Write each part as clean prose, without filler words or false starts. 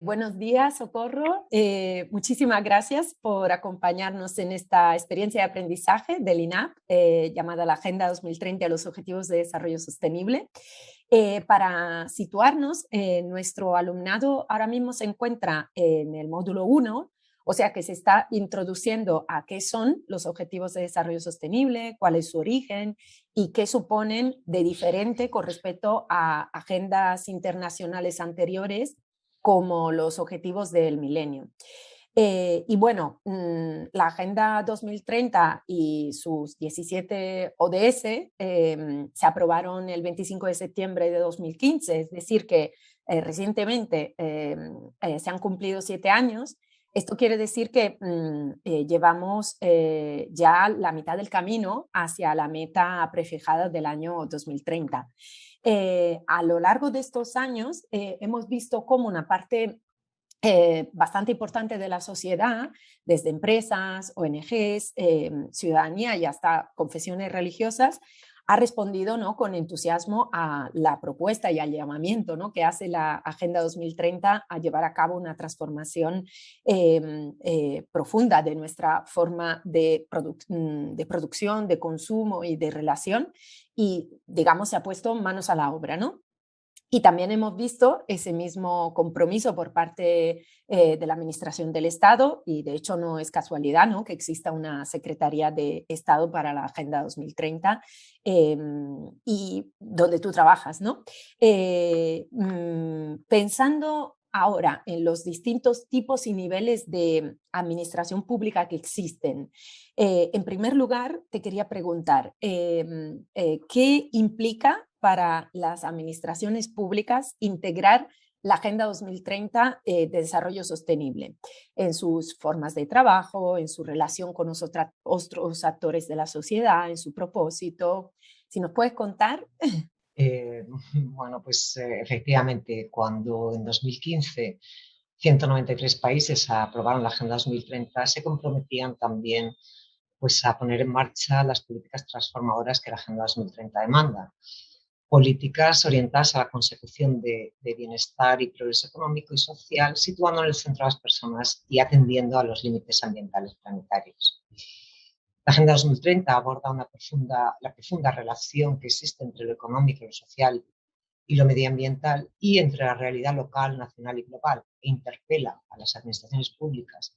Buenos días, Socorro. Muchísimas gracias por acompañarnos en esta experiencia de aprendizaje del INAP llamada la Agenda 2030 de los Objetivos de Desarrollo Sostenible. Para situarnos, nuestro alumnado ahora mismo se encuentra en el módulo 1, o sea que se está introduciendo a qué son los Objetivos de Desarrollo Sostenible, cuál es su origen y qué suponen de diferente con respecto a agendas internacionales anteriores como los objetivos del milenio. Y bueno, la Agenda 2030 y sus 17 ODS se aprobaron el 25 de septiembre de 2015, es decir, que recientemente se han cumplido 7 años. Esto quiere decir que llevamos ya la mitad del camino hacia la meta prefijada del año 2030. A lo largo de estos años hemos visto cómo una parte bastante importante de la sociedad, desde empresas, ONGs, ciudadanía y hasta confesiones religiosas, ha respondido, ¿no?, con entusiasmo a la propuesta y al llamamiento, ¿no?, que hace la Agenda 2030 a llevar a cabo una transformación profunda de nuestra forma de producción, de consumo y de relación, y, digamos, se ha puesto manos a la obra, ¿no? Y también hemos visto ese mismo compromiso por parte de la Administración del Estado, y de hecho no es casualidad, ¿no?, que exista una Secretaría de Estado para la Agenda 2030 y donde tú trabajas, ¿no? Pensando ahora en los distintos tipos y niveles de administración pública que existen, en primer lugar te quería preguntar, ¿qué implica para las administraciones públicas integrar la Agenda 2030 de Desarrollo Sostenible en sus formas de trabajo, en su relación con los otros actores de la sociedad, en su propósito? Si nos puedes contar. Eh, bueno, pues efectivamente, cuando en 2015 193 países aprobaron la Agenda 2030, se comprometían también pues, a poner en marcha las políticas transformadoras que la Agenda 2030 demanda. Políticas orientadas a la consecución de bienestar y progreso económico y social, situando en el centro a las personas y atendiendo a los límites ambientales planetarios. La Agenda 2030 aborda la profunda relación que existe entre lo económico y lo social y lo medioambiental y entre la realidad local, nacional y global, e interpela a las administraciones públicas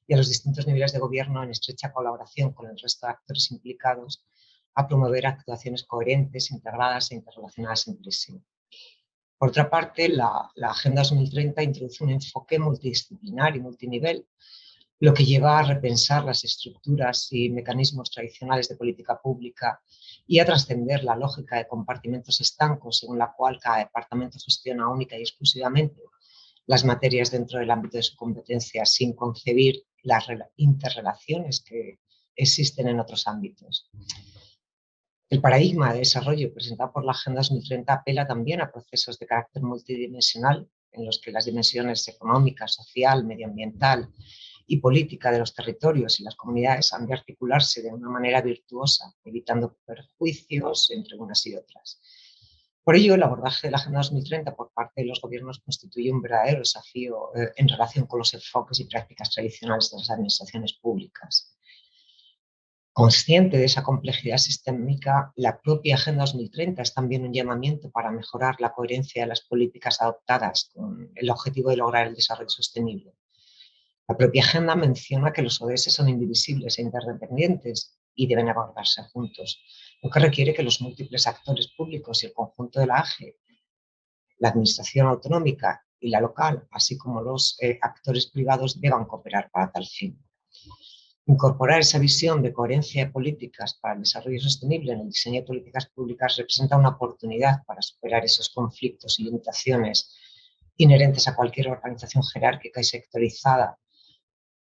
y a los distintos niveles de gobierno en estrecha colaboración con el resto de actores implicados a promover actuaciones coherentes, integradas e interrelacionadas entre sí. Por otra parte, la Agenda 2030 introduce un enfoque multidisciplinar y multinivel, lo que lleva a repensar las estructuras y mecanismos tradicionales de política pública y a trascender la lógica de compartimentos estancos según la cual cada departamento gestiona única y exclusivamente las materias dentro del ámbito de su competencia sin concebir las interrelaciones que existen en otros ámbitos. El paradigma de desarrollo presentado por la Agenda 2030 apela también a procesos de carácter multidimensional en los que las dimensiones económica, social, medioambiental y política de los territorios y las comunidades han de articularse de una manera virtuosa, evitando perjuicios entre unas y otras. Por ello, el abordaje de la Agenda 2030 por parte de los gobiernos constituye un verdadero desafío en relación con los enfoques y prácticas tradicionales de las administraciones públicas. Consciente de esa complejidad sistémica, la propia Agenda 2030 es también un llamamiento para mejorar la coherencia de las políticas adoptadas con el objetivo de lograr el desarrollo sostenible. La propia agenda menciona que los ODS son indivisibles e interdependientes y deben abordarse juntos, lo que requiere que los múltiples actores públicos y el conjunto de la AGE, la administración autonómica y la local, así como los actores privados, deban cooperar para tal fin. Incorporar esa visión de coherencia de políticas para el desarrollo sostenible en el diseño de políticas públicas representa una oportunidad para superar esos conflictos y limitaciones inherentes a cualquier organización jerárquica y sectorizada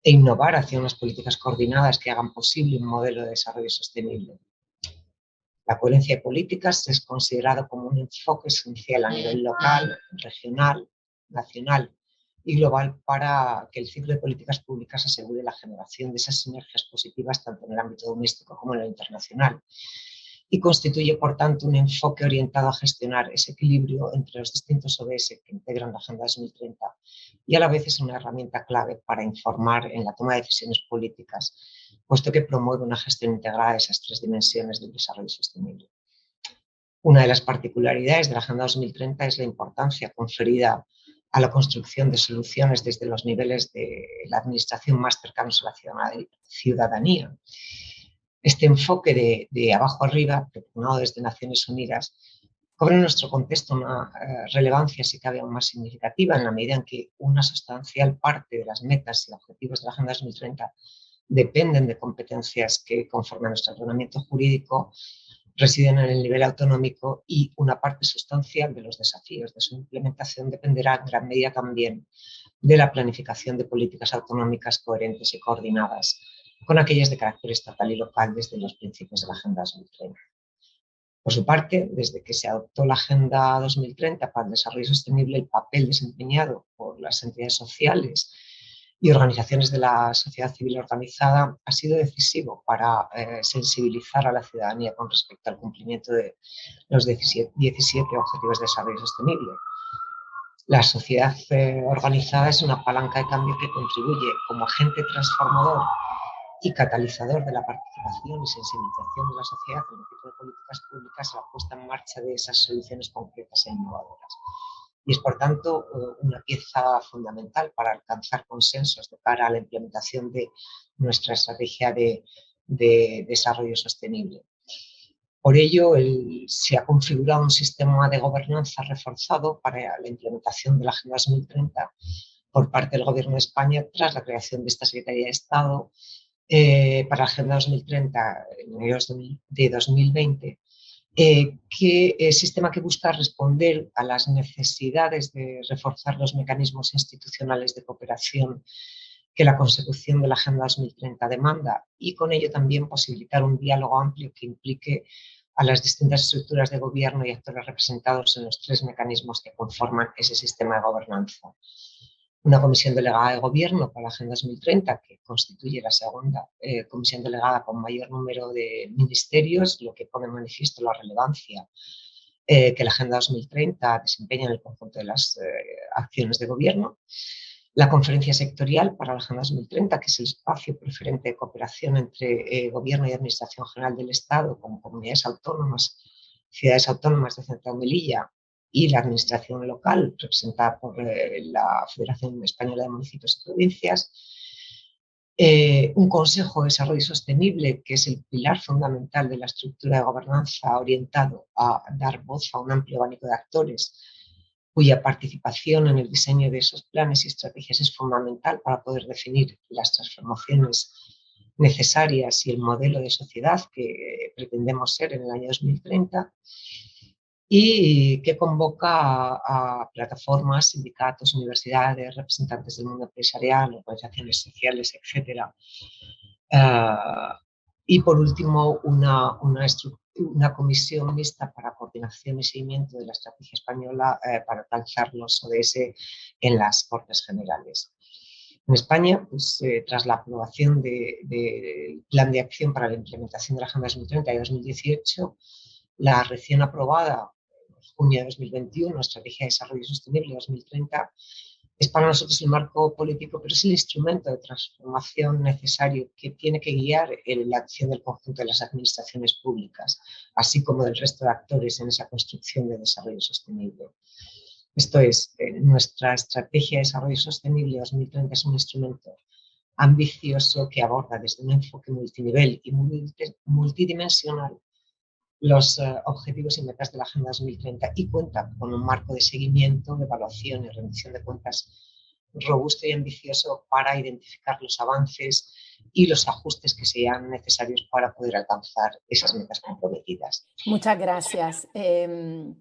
e innovar hacia unas políticas coordinadas que hagan posible un modelo de desarrollo sostenible. La coherencia de políticas es considerado como un enfoque esencial a nivel local, regional, nacional y global para que el ciclo de políticas públicas asegure la generación de esas sinergias positivas tanto en el ámbito doméstico como en el internacional y constituye, por tanto, un enfoque orientado a gestionar ese equilibrio entre los distintos ODS que integran la Agenda 2030 y a la vez es una herramienta clave para informar en la toma de decisiones políticas, puesto que promueve una gestión integrada de esas tres dimensiones del desarrollo sostenible. Una de las particularidades de la Agenda 2030 es la importancia conferida a la construcción de soluciones desde los niveles de la administración más cercanos a la ciudadanía. Este enfoque de abajo arriba, propugnado desde Naciones Unidas, cobra en nuestro contexto una relevancia, si cabe, aún más significativa en la medida en que una sustancial parte de las metas y objetivos de la Agenda 2030 dependen de competencias que, conforme a nuestro ordenamiento jurídico, residen en el nivel autonómico y una parte sustancial de los desafíos de su implementación dependerá en gran medida también de la planificación de políticas autonómicas coherentes y coordinadas con aquellas de carácter estatal y local desde los principios de la Agenda 2030. Por su parte, desde que se adoptó la Agenda 2030 para el Desarrollo Sostenible, el papel desempeñado por las entidades sociales y organizaciones de la sociedad civil organizada ha sido decisivo para sensibilizar a la ciudadanía con respecto al cumplimiento de los 17 Objetivos de Desarrollo Sostenible. La sociedad organizada es una palanca de cambio que contribuye como agente transformador y catalizador de la participación y sensibilización de la sociedad en el tipo de políticas públicas a la puesta en marcha de esas soluciones concretas e innovadoras. Y es, por tanto, una pieza fundamental para alcanzar consensos de cara a la implementación de nuestra estrategia de desarrollo sostenible. Por ello, se ha configurado un sistema de gobernanza reforzado para la implementación de la Agenda 2030 por parte del Gobierno de España tras la creación de esta Secretaría de Estado para la Agenda 2030 en enero de 2020, sistema que busca responder a las necesidades de reforzar los mecanismos institucionales de cooperación que la consecución de la Agenda 2030 demanda y con ello también posibilitar un diálogo amplio que implique a las distintas estructuras de gobierno y actores representados en los tres mecanismos que conforman ese sistema de gobernanza. Una comisión delegada de gobierno para la Agenda 2030, que constituye la segunda comisión delegada con mayor número de ministerios, lo que pone en manifiesto la relevancia que la Agenda 2030 desempeña en el conjunto de las acciones de gobierno. La conferencia sectorial para la Agenda 2030, que es el espacio preferente de cooperación entre gobierno y administración general del Estado, como comunidades autónomas, ciudades autónomas de Ceuta y Melilla, y la administración local, representada por la Federación Española de Municipios y Provincias, un Consejo de Desarrollo Sostenible, que es el pilar fundamental de la estructura de gobernanza orientado a dar voz a un amplio abanico de actores, cuya participación en el diseño de esos planes y estrategias es fundamental para poder definir las transformaciones necesarias y el modelo de sociedad que pretendemos ser en el año 2030, y que convoca a plataformas, sindicatos, universidades, representantes del mundo empresarial, organizaciones sociales, etc. Y por último, una comisión mixta para coordinación y seguimiento de la estrategia española para alcanzar los ODS en las Cortes Generales. En España, pues, tras la aprobación del Plan de Acción para la Implementación de la Agenda 2030 de 2018, la recién aprobada en junio de 2021, Estrategia de Desarrollo Sostenible 2030, es para nosotros el marco político, pero es el instrumento de transformación necesario que tiene que guiar la acción del conjunto de las administraciones públicas, así como del resto de actores en esa construcción de desarrollo sostenible. Esto es, nuestra Estrategia de Desarrollo Sostenible 2030 es un instrumento ambicioso que aborda desde un enfoque multinivel y multidimensional los objetivos y metas de la Agenda 2030 y cuenta con un marco de seguimiento, de evaluación y rendición de cuentas robusto y ambicioso para identificar los avances y los ajustes que sean necesarios para poder alcanzar esas metas comprometidas. Muchas gracias.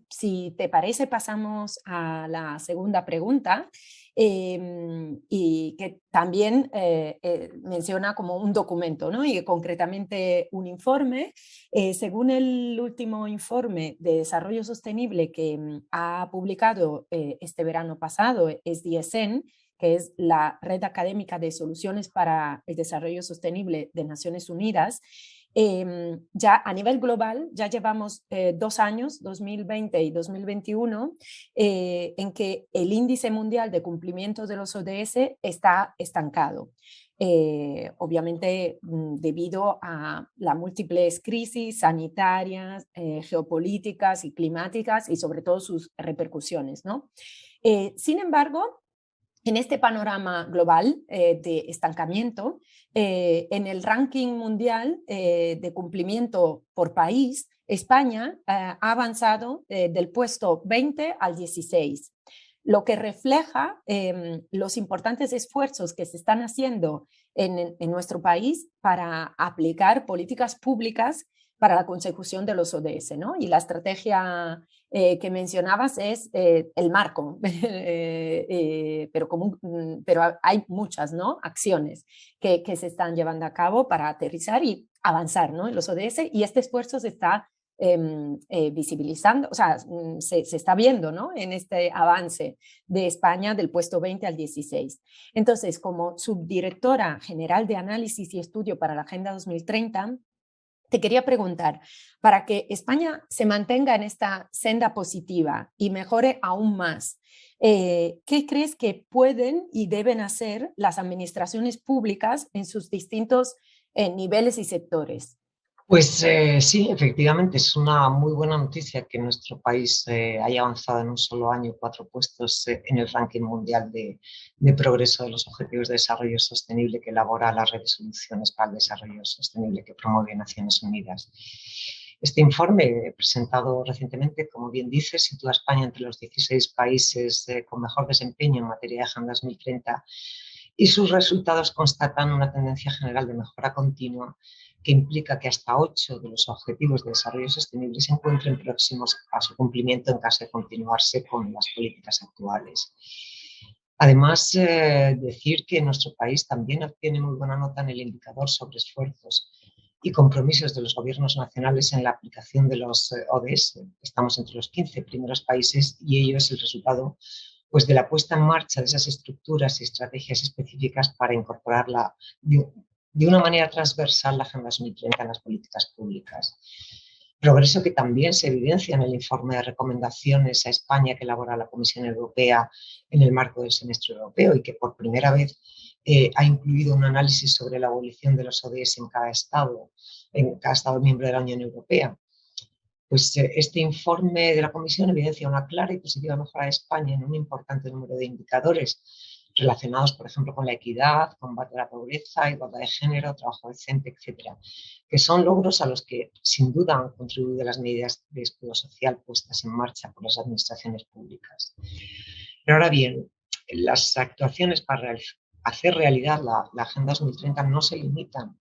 Si te parece, pasamos a la segunda pregunta. Y que también menciona como un documento, ¿no? Y concretamente un informe. Según el último informe de desarrollo sostenible que ha publicado este verano pasado, SDSN, que es la Red Académica de Soluciones para el Desarrollo Sostenible de Naciones Unidas, Ya a nivel global, ya llevamos 2 años, 2020 y 2021, en que el índice mundial de cumplimiento de los ODS está estancado. Obviamente debido a las múltiples crisis sanitarias, geopolíticas y climáticas y sobre todo sus repercusiones, ¿no? Sin embargo, en este panorama global de estancamiento, en el ranking mundial de cumplimiento por país, España ha avanzado del puesto 20 al 16, lo que refleja los importantes esfuerzos que se están haciendo en nuestro país para aplicar políticas públicas para la consecución de los ODS, ¿no? Y la estrategia que mencionabas es el marco, pero hay muchas, ¿no?, acciones que se están llevando a cabo para aterrizar y avanzar, ¿no?, en los ODS, y este esfuerzo se está visibilizando, o sea, se está viendo, ¿no?, en este avance de España del puesto 20 al 16. Entonces, como subdirectora general de análisis y estudio para la Agenda 2030, te quería preguntar, para que España se mantenga en esta senda positiva y mejore aún más, ¿qué crees que pueden y deben hacer las administraciones públicas en sus distintos niveles y sectores? Pues sí, efectivamente, es una muy buena noticia que nuestro país haya avanzado en un solo año 4 puestos en el ranking mundial de progreso de los Objetivos de Desarrollo Sostenible que elabora las resoluciones para el desarrollo sostenible que promueve Naciones Unidas. Este informe, presentado recientemente, como bien dice, sitúa a España entre los 16 países con mejor desempeño en materia de Agenda 2030 y sus resultados constatan una tendencia general de mejora continua que implica que hasta 8 de los Objetivos de Desarrollo Sostenible se encuentren próximos a su cumplimiento en caso de continuarse con las políticas actuales. Además, decir que nuestro país también obtiene muy buena nota en el indicador sobre esfuerzos y compromisos de los gobiernos nacionales en la aplicación de los ODS. Estamos entre los 15 primeros países y ello es el resultado pues, de la puesta en marcha de esas estructuras y estrategias específicas para incorporarla de una manera transversal la Agenda 2030 en las políticas públicas. Progreso que también se evidencia en el informe de recomendaciones a España que elabora la Comisión Europea en el marco del semestre europeo y que por primera vez ha incluido un análisis sobre la evolución de los ODS en cada estado miembro de la Unión Europea. Pues este informe de la Comisión evidencia una clara y positiva mejora de España en un importante número de indicadores relacionados, por ejemplo, con la equidad, combate a la pobreza, igualdad de género, trabajo decente, etcétera, que son logros a los que sin duda han contribuido las medidas de escudo social puestas en marcha por las administraciones públicas. Pero ahora bien, las actuaciones para hacer realidad la Agenda 2030 no se limitan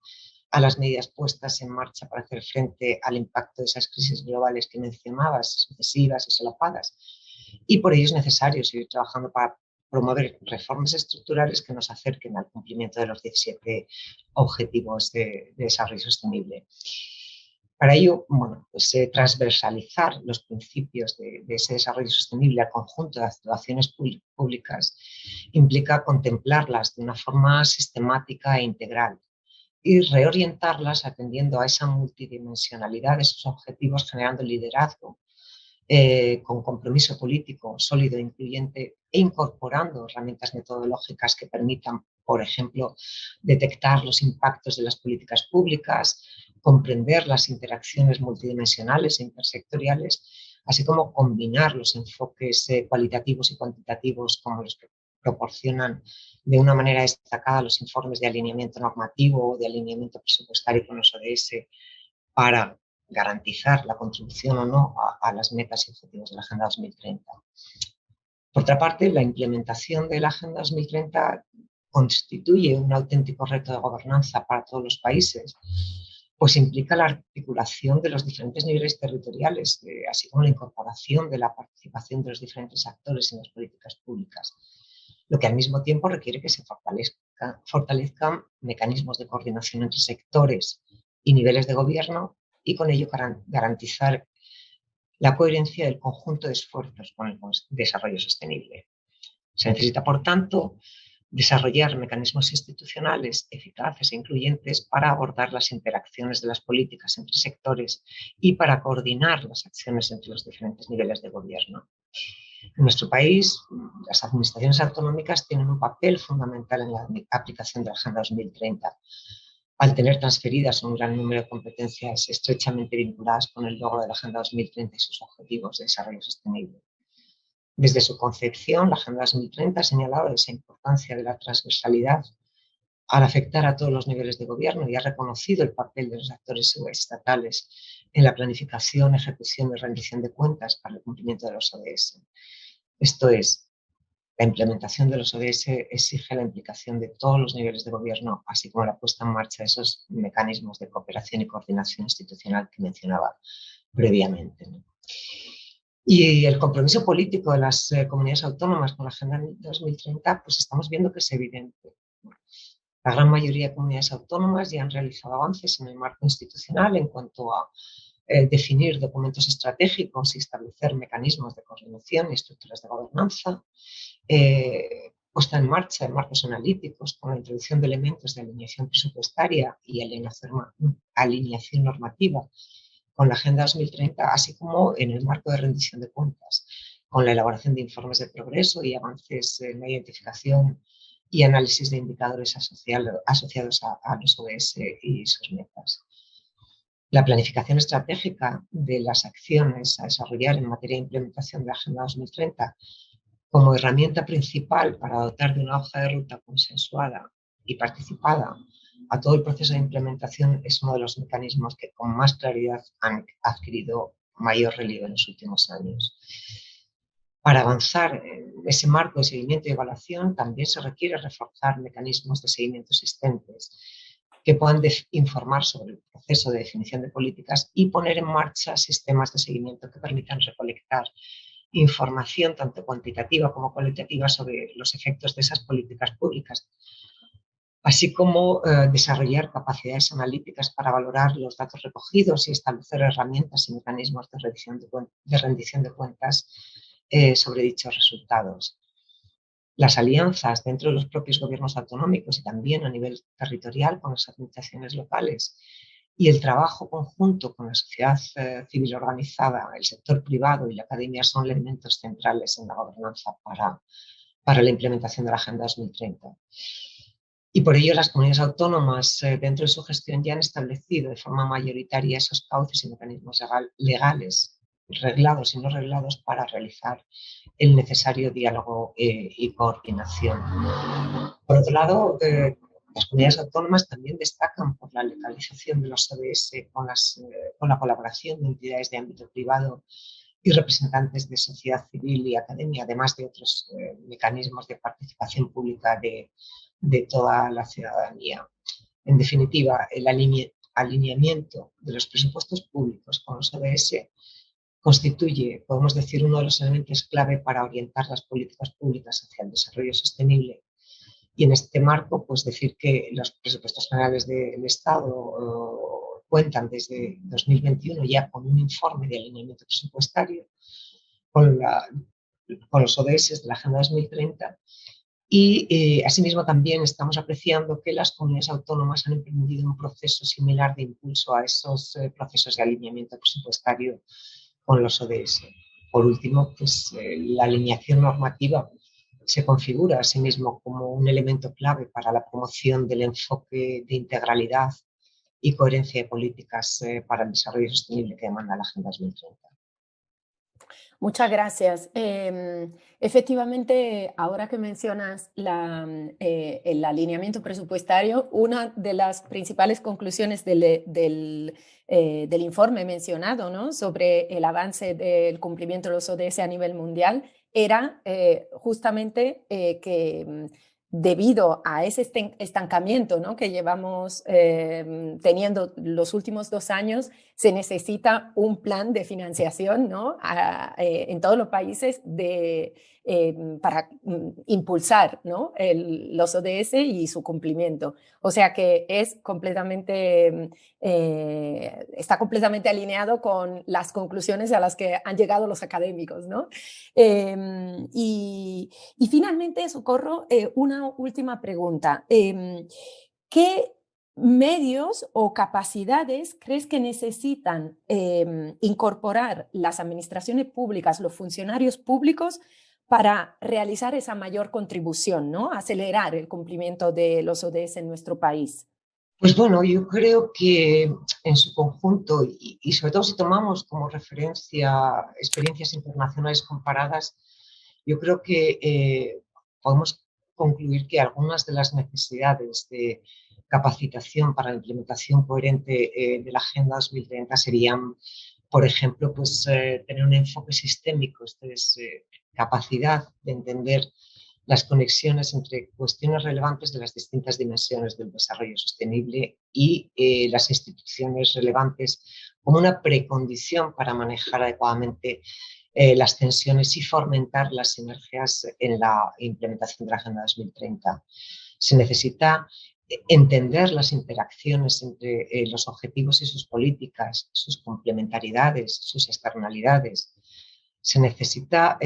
a las medidas puestas en marcha para hacer frente al impacto de esas crisis globales que mencionabas, sucesivas y solapadas. Y por ello es necesario seguir trabajando para promover reformas estructurales que nos acerquen al cumplimiento de los 17 Objetivos de Desarrollo Sostenible. Para ello, bueno, pues, transversalizar los principios de ese desarrollo sostenible al conjunto de actuaciones públicas implica contemplarlas de una forma sistemática e integral y reorientarlas atendiendo a esa multidimensionalidad de sus objetivos, generando liderazgo con compromiso político sólido e incluyente e incorporando herramientas metodológicas que permitan, por ejemplo, detectar los impactos de las políticas públicas, comprender las interacciones multidimensionales e intersectoriales, así como combinar los enfoques cualitativos y cuantitativos como los que proporcionan de una manera destacada los informes de alineamiento normativo o de alineamiento presupuestario con los ODS para garantizar la contribución o no a las metas y objetivos de la Agenda 2030. Por otra parte, la implementación de la Agenda 2030 constituye un auténtico reto de gobernanza para todos los países, pues implica la articulación de los diferentes niveles territoriales, así como la incorporación de la participación de los diferentes actores en las políticas públicas, lo que al mismo tiempo requiere que se fortalezcan mecanismos de coordinación entre sectores y niveles de gobierno y con ello garantizar la coherencia del conjunto de esfuerzos con el desarrollo sostenible. Se necesita, por tanto, desarrollar mecanismos institucionales eficaces e incluyentes para abordar las interacciones de las políticas entre sectores y para coordinar las acciones entre los diferentes niveles de gobierno. En nuestro país, las administraciones autonómicas tienen un papel fundamental en la aplicación de la Agenda 2030, al tener transferidas un gran número de competencias estrechamente vinculadas con el logro de la Agenda 2030 y sus objetivos de desarrollo sostenible. Desde su concepción, la Agenda 2030 ha señalado esa importancia de la transversalidad al afectar a todos los niveles de gobierno y ha reconocido el papel de los actores estatales en la planificación, ejecución y rendición de cuentas para el cumplimiento de los ODS. Esto es, la implementación de los ODS exige la implicación de todos los niveles de gobierno, así como la puesta en marcha de esos mecanismos de cooperación y coordinación institucional que mencionaba previamente, ¿no? Y el compromiso político de las comunidades autónomas con la Agenda 2030, pues estamos viendo que es evidente. La gran mayoría de comunidades autónomas ya han realizado avances en el marco institucional en cuanto a definir documentos estratégicos y establecer mecanismos de coordinación y estructuras de gobernanza, puesta en marcha de marcos analíticos con la introducción de elementos de alineación presupuestaria y alineación normativa con la Agenda 2030, así como en el marco de rendición de cuentas, con la elaboración de informes de progreso y avances en la identificación y análisis de indicadores asociados a los ODS y sus metas. La planificación estratégica de las acciones a desarrollar en materia de implementación de la Agenda 2030 como herramienta principal para dotar de una hoja de ruta consensuada y participada a todo el proceso de implementación es uno de los mecanismos que con más claridad han adquirido mayor relieve en los últimos años. Para avanzar en ese marco de seguimiento y evaluación también se requiere reforzar mecanismos de seguimiento existentes que puedan informar sobre el proceso de definición de políticas y poner en marcha sistemas de seguimiento que permitan recolectar información tanto cuantitativa como cualitativa sobre los efectos de esas políticas públicas, así como desarrollar capacidades analíticas para valorar los datos recogidos y establecer herramientas y mecanismos de rendición de cuentas sobre dichos resultados. Las alianzas dentro de los propios gobiernos autonómicos y también a nivel territorial con las administraciones locales y el trabajo conjunto con la sociedad civil organizada, el sector privado y la academia son elementos centrales en la gobernanza para la implementación de la Agenda 2030. Y por ello las comunidades autónomas dentro de su gestión ya han establecido de forma mayoritaria esos cauces y mecanismos legales, reglados y no reglados, para realizar el necesario diálogo y coordinación. Por otro lado, las comunidades autónomas también destacan por la legalización de los ODS con la colaboración de entidades de ámbito privado y representantes de sociedad civil y academia, además de otros mecanismos de participación pública de toda la ciudadanía. En definitiva, el alineamiento de los presupuestos públicos con los ODS constituye, podemos decir, uno de los elementos clave para orientar las políticas públicas hacia el desarrollo sostenible. Y en este marco, pues decir que los presupuestos generales del Estado cuentan desde 2021 ya con un informe de alineamiento presupuestario con los ODS de la Agenda 2030 y asimismo también estamos apreciando que las comunidades autónomas han emprendido un proceso similar de impulso a esos procesos de alineamiento presupuestario con los ODS. Por último, pues, la alineación normativa se configura a sí mismo como un elemento clave para la promoción del enfoque de integralidad y coherencia de políticas para el desarrollo sostenible que demanda la Agenda 2030. Muchas gracias. Efectivamente, ahora que mencionas el alineamiento presupuestario, una de las principales conclusiones del informe mencionado, ¿no?, sobre el avance del cumplimiento de los ODS a nivel mundial era justamente que debido a ese estancamiento, ¿no?, que llevamos teniendo los últimos 2 años, se necesita un plan de financiación, ¿no?, en todos los países para impulsar, ¿no?, los ODS y su cumplimiento. O sea que está completamente alineado con las conclusiones a las que han llegado los académicos, ¿no? Y finalmente, Socorro, una una última pregunta. ¿Qué medios o capacidades crees que necesitan incorporar las administraciones públicas, los funcionarios públicos, para realizar esa mayor contribución, ¿no? Acelerar el cumplimiento de los ODS en nuestro país? Pues bueno, yo creo que en su conjunto, y sobre todo si tomamos como referencia experiencias internacionales comparadas, yo creo que podemos concluir que algunas de las necesidades de capacitación para la implementación coherente de la Agenda 2030 serían, por ejemplo, pues, tener un enfoque sistémico, esto es, capacidad de entender las conexiones entre cuestiones relevantes de las distintas dimensiones del desarrollo sostenible y las instituciones relevantes como una precondición para manejar adecuadamente las tensiones y fomentar las sinergias en la implementación de la Agenda 2030. Se necesita entender las interacciones entre los objetivos y sus políticas, sus complementariedades, sus externalidades. Se necesita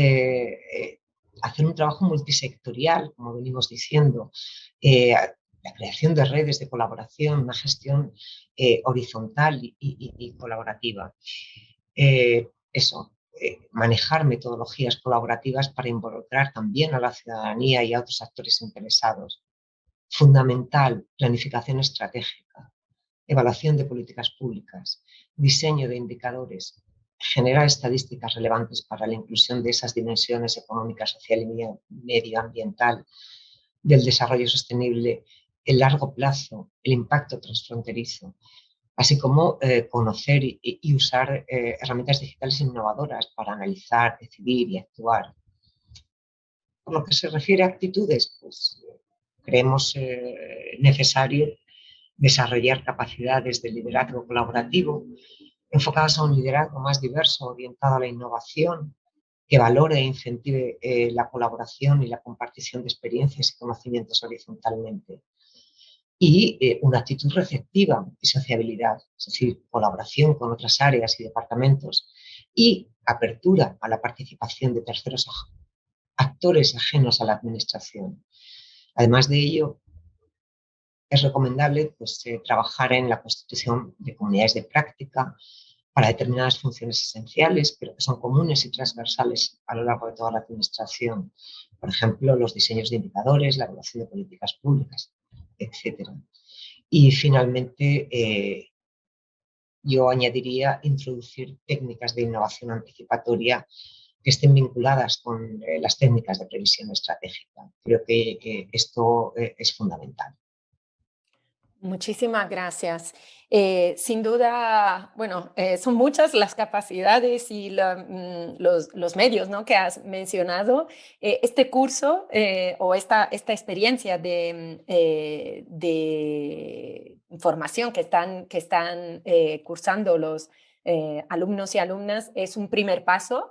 hacer un trabajo multisectorial, como venimos diciendo, la creación de redes de colaboración, una gestión horizontal y colaborativa. Manejar metodologías colaborativas para involucrar también a la ciudadanía y a otros actores interesados. Fundamental, planificación estratégica, evaluación de políticas públicas, diseño de indicadores, generar estadísticas relevantes para la inclusión de esas dimensiones económica, social y medioambiental del desarrollo sostenible, el largo plazo, el impacto transfronterizo, así como conocer y usar herramientas digitales innovadoras para analizar, decidir y actuar. Por lo que se refiere a actitudes, pues creemos necesario desarrollar capacidades de liderazgo colaborativo enfocadas a un liderazgo más diverso, orientado a la innovación, que valore e incentive la colaboración y la compartición de experiencias y conocimientos horizontalmente. Y una actitud receptiva y sociabilidad, es decir, colaboración con otras áreas y departamentos y apertura a la participación de terceros actores ajenos a la administración. Además de ello, es recomendable pues, trabajar en la constitución de comunidades de práctica para determinadas funciones esenciales, pero que son comunes y transversales a lo largo de toda la administración. Por ejemplo, los diseños de indicadores, la evaluación de políticas públicas, etc. Y finalmente, yo añadiría introducir técnicas de innovación anticipatoria que estén vinculadas con las técnicas de previsión estratégica. Creo que esto es fundamental. Muchísimas gracias. Sin duda, bueno, son muchas las capacidades y los medios, ¿no?, que has mencionado. Este curso o esta experiencia de formación que están cursando los alumnos y alumnas es un primer paso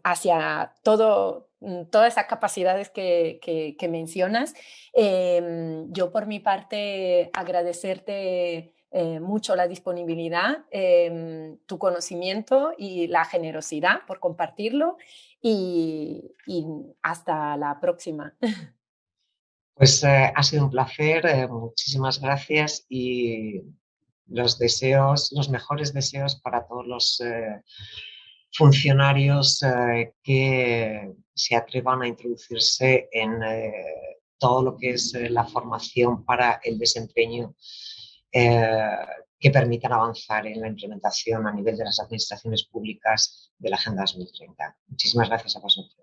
hacia todas esas capacidades que mencionas. Yo por mi parte agradecerte mucho la disponibilidad, tu conocimiento y la generosidad por compartirlo y hasta la próxima. Pues ha sido un placer, muchísimas gracias y los mejores deseos para todos los funcionarios que se atrevan a introducirse en todo lo que es la formación para el desempeño eh, que permitan avanzar en la implementación a nivel de las administraciones públicas de la Agenda 2030. Muchísimas gracias a vosotros.